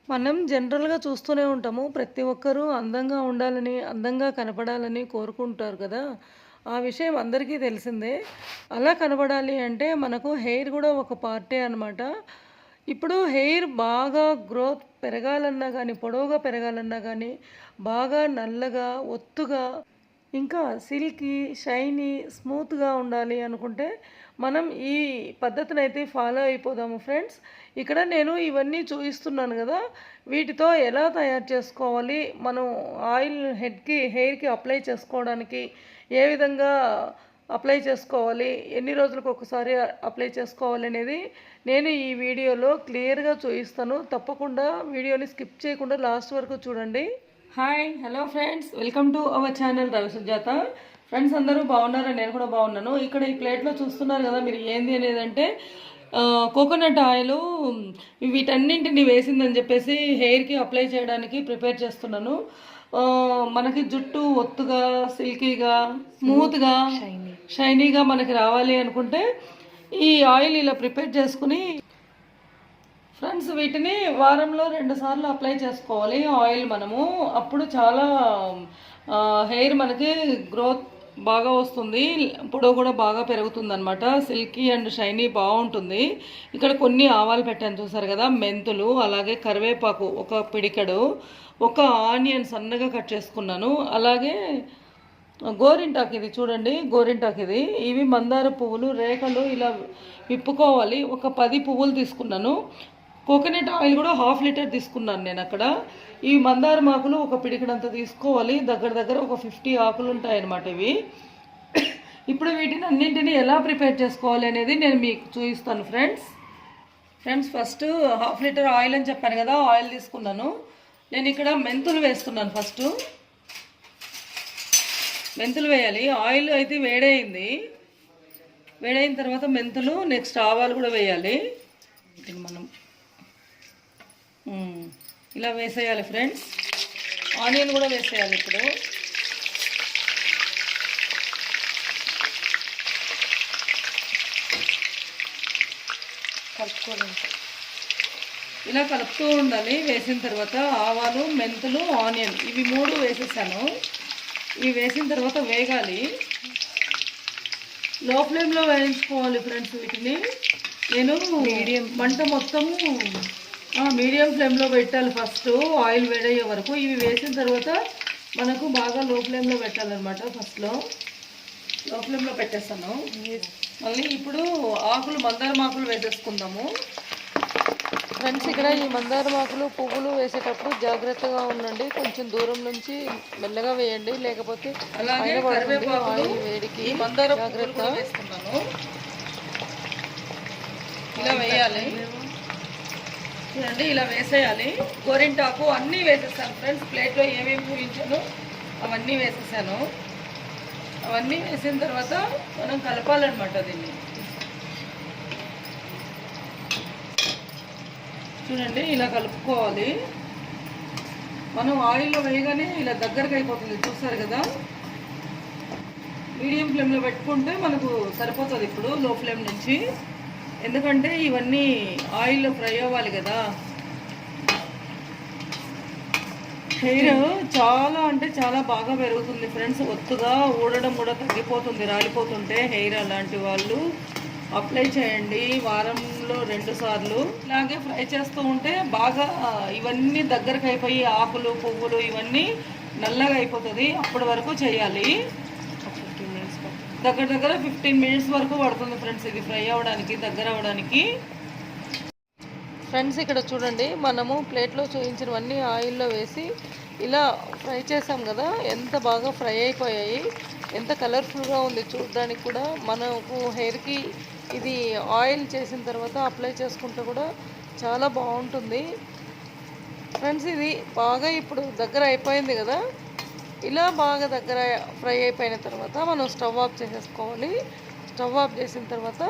మనం జనరల్‌గా చూస్తూనే ఉంటాము. ప్రతి ఒక్కరూ అందంగా ఉండాలని, అందంగా కనపడాలని కోరుకుంటారు కదా! ఆ విషయం అందరికీ తెలిసిందే. అలా కనపడాలి అంటే మనకు హెయిర్ గూడా ఒక పార్టే అనమాట. ఇప్పుడు హెయిర్ బాగా గ్రోత్ పెరగాలన్నా గానీ, పొడవుగా పెరగాలన్నా గానీ, బాగా నల్లగా, ఒత్తుగా ఇంకా సిల్కీ, షైనీ, స్మూత్‌గా ఉండాలి అనుకుంటే, మనం ఈ పద్ధతినైతే ఫాలో అయిపోదాము ఫ్రెండ్స్. ఇక్కడ నేను ఇవన్నీ చూయిస్తున్నాను గదా! వీటితో ఎలా తయారు చేసుకోవాలి, మనం ఆయిల్ హెయిర్‌కి అప్లై చేసుకోవడానికి ఏ విధంగా అప్లై చేసుకోవాలి, ఎన్ని రోజులకు ఒకసారి అప్లై చేసుకోవాలనేది నేను ఈ వీడియోలో క్లియర్‌గా చూయిస్తాను. తప్పకుండా వీడియోని స్కిప్ చేయకుండా లాస్ట్ వరకు చూడండి. Hi hello friends, welcome to our channel Ravi Sujatha. Friends అందరూ బాగున్నారా? నేను కూడా బాగున్నాను. ఇక్కడ ఈ ప్లేట్లో చూస్తున్నారు కదా మీరు, ఏంది అనేది అంటే కోకోనట్ ఆయిల్ వీటన్నింటిని వేసిందని చెప్పేసి హెయిర్కి అప్లై చేయడానికి ప్రిపేర్ చేస్తున్నాను. మనకి జుట్టు ఒత్తుగా, సిల్కీగా, స్మూత్గా, షైనీగా మనకి రావాలి అనుకుంటే ఈ ఆయిల్ ఇలా ప్రిపేర్ చేసుకుని ఫ్రెండ్స్ వీటిని వారంలో 2 సార్లు అప్లై చేసుకోవాలి ఆయిల్ మనము. అప్పుడు చాలా హెయిర్ మనకి గ్రోత్ బాగా వస్తుంది, పొడవు కూడా బాగా పెరుగుతుంది అనమాట. సిల్కీ అండ్ షైనీ బాగుంటుంది. ఇక్కడ కొన్ని ఆవాలు పెట్టాను చూసారు కదా, మెంతులు, అలాగే కరివేపాకు ఒక పిడికెడు, ఒక ఆనియన్ సన్నగా కట్ చేసుకున్నాను, అలాగే గోరింటాకు ఇది చూడండి, గోరింటాకు ఇది. ఇవి మందార పువ్వులు రేఖలు ఇలా విప్పుకోవాలి. ఒక 10 పువ్వులు తీసుకున్నాను. కోకోనట్ ఆయిల్ కూడా 1/2 లీటర్ తీసుకున్నాను నేను అక్కడ. ఈ మందార ఆకులు ఒక పిడికిడంత తీసుకోవాలి. దగ్గర దగ్గర ఒక 50 ఆకులు ఉంటాయన్నమాట ఇవి. ఇప్పుడు వీటిని అన్నింటినీ ఎలా ప్రిపేర్ చేసుకోవాలి అనేది నేను మీకు చూపిస్తాను ఫ్రెండ్స్ ఫస్ట్ 1/2 లీటర్ ఆయిల్ అని చెప్పాను కదా, ఆయిల్ తీసుకున్నాను. నేను ఇక్కడ మెంతులు వేస్తున్నాను. ఫస్ట్ మెంతులు వేయాలి. ఆయిల్ అయితే వేడైంది. వేడైన తర్వాత మెంతులు, నెక్స్ట్ ఆవాలు కూడా వేయాలి. మనం ఇలా వేసేయాలి ఫ్రెండ్స్. ఆనియన్ కూడా వేసేయాలి. ఇప్పుడు కలుపుకోవాలి, ఇలా కలుపుతూ ఉండాలి. వేసిన తర్వాత ఆవాలు, మెంతులు, ఆనియన్ ఇవి 3 వేసేసాను. ఇవి వేసిన తర్వాత వేగాలి. లో ఫ్లేమ్లో వేయించుకోవాలి ఫ్రెండ్స్ వీటిని. నేను మంట మొత్తము మీడియం ఫ్లేమ్లో పెట్టాలి ఫస్ట్, ఆయిల్ వేడయ్యే వరకు. ఇవి వేసిన తర్వాత మనకు బాగా లో ఫ్లేమ్లో పెట్టాలన్నమాట. ఫస్ట్లో లో ఫ్లేమ్లో పెట్టేస్తాను. మళ్ళీ ఇప్పుడు ఆకులు, మందారం ఆకులు వేసేసుకుందాము ఫ్రెండ్స్. ఇక్కడ ఈ మందారం ఆకులు, పువ్వులు వేసేటప్పుడు జాగ్రత్తగా ఉండండి. కొంచెం దూరం నుంచి మెల్లగా వేయండి, లేకపోతే అలాగే కరివేపాకు, వేడికి మందారం జాగ్రత్త వేసుకున్నాను. ఇలా వేయాలి చూడండి, ఇలా వేసేయాలి. గోరింటాకు అన్నీ వేసేసాను ఫ్రెండ్స్. ప్లేట్లో ఏమేమి చూపించాను అవన్నీ వేసేసాను. అవన్నీ వేసిన తర్వాత మనం కలపాలన్నమాట దీన్ని. చూడండి, ఇలా కలుపుకోవాలి. మనం ఆయిల్లో వేయగానే ఇలా దగ్గరకు అయిపోతుంది, చూస్తారు కదా. మీడియం ఫ్లేమ్లో పెట్టుకుంటే మనకు సరిపోతుంది ఇప్పుడు, లో ఫ్లేమ్ నుంచి. ఎందుకంటే ఇవన్నీ ఆయిల్లో ఫ్రై అవ్వాలి కదా. హెయిర్ చాలా అంటే చాలా బాగా పెరుగుతుంది ఫ్రెండ్స్. ఒత్తుగా ఊడడం కూడా తగ్గిపోతుంది, రాలిపోతుంటే హెయిర్. అలాంటి వాళ్ళు అప్లై చేయండి వారంలో 2 సార్లు. ఇలాగే ఫ్రై చేస్తూ ఉంటే బాగా ఇవన్నీ దగ్గరకు అయిపోయి ఆకులు, పువ్వులు ఇవన్నీ నల్లగా అయిపోతుంది. అప్పటి వరకు చేయాలి. దగ్గర దగ్గర 15 మినిట్స్ వరకు పడుతుంది ఫ్రెండ్స్ ఇది ఫ్రై అవ్వడానికి, దగ్గర అవ్వడానికి. ఫ్రెండ్స్ ఇక్కడ చూడండి, మనము ప్లేట్లో చూపించినవన్నీ ఆయిల్లో వేసి ఇలా ఫ్రై చేసాం కదా, ఎంత బాగా ఫ్రై అయిపోయాయి, ఎంత కలర్ఫుల్గా ఉంది చూడడానికి కూడా. మనకు హెయిర్కి ఇది ఆయిల్ చేసిన తర్వాత అప్లై చేసుకుంటే కూడా చాలా బాగుంటుంది ఫ్రెండ్స్. ఇది బాగా ఇప్పుడు దగ్గర అయిపోయింది కదా. ఇలా బాగా దగ్గర ఫ్రై అయిపోయిన తర్వాత మనం స్టవ్ ఆఫ్ చేసేసుకోవాలి. స్టవ్ ఆఫ్ చేసిన తర్వాత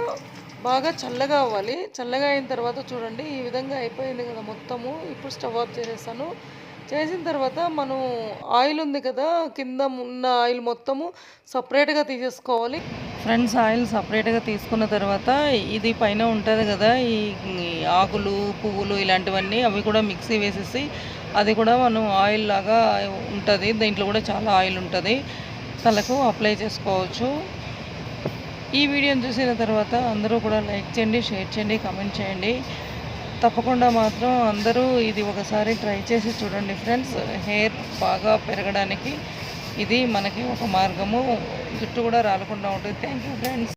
బాగా చల్లగా అవ్వాలి. చల్లగా అయిన తర్వాత చూడండి, ఈ విధంగా అయిపోయింది కదా మొత్తము. ఇప్పుడు స్టవ్ ఆఫ్ చేసేస్తాను. చేసిన తర్వాత మనం ఆయిల్ ఉంది కదా! కింద ఉన్న ఆయిల్ మొత్తము సెపరేట్‌గా తీసేసుకోవాలి. ఫ్రెండ్స్ ఆయిల్ సెపరేట్‌గా తీసుకున్న తర్వాత ఇది పైన ఉంటది గదా! ఈ ఆకులు, పువ్వులు ఇలాంటివన్నీ అవి కూడా మిక్సీ వేసేసి అది కూడా మనం ఆయిల్ లాగా ఉంటది. దీంట్లో కూడా చాలా ఆయిల్ ఉంటది. తలకు అప్లై చేసుకోవచ్చు. ఈ వీడియోని చూసిన తర్వాత అందరూ కూడా లైక్ చేయండి, షేర్ చేయండి, కామెంట్ చేయండి. తప్పకుండా మాత్రం అందరూ ఇది ఒకసారి ట్రై చేసి చూడండి ఫ్రెండ్స్. హెయిర్ బాగా పెరగడానికి ఇది మనకి ఒక మార్గము. జుట్టు కూడా రాలకుండా ఉంటుంది. Thank you friends.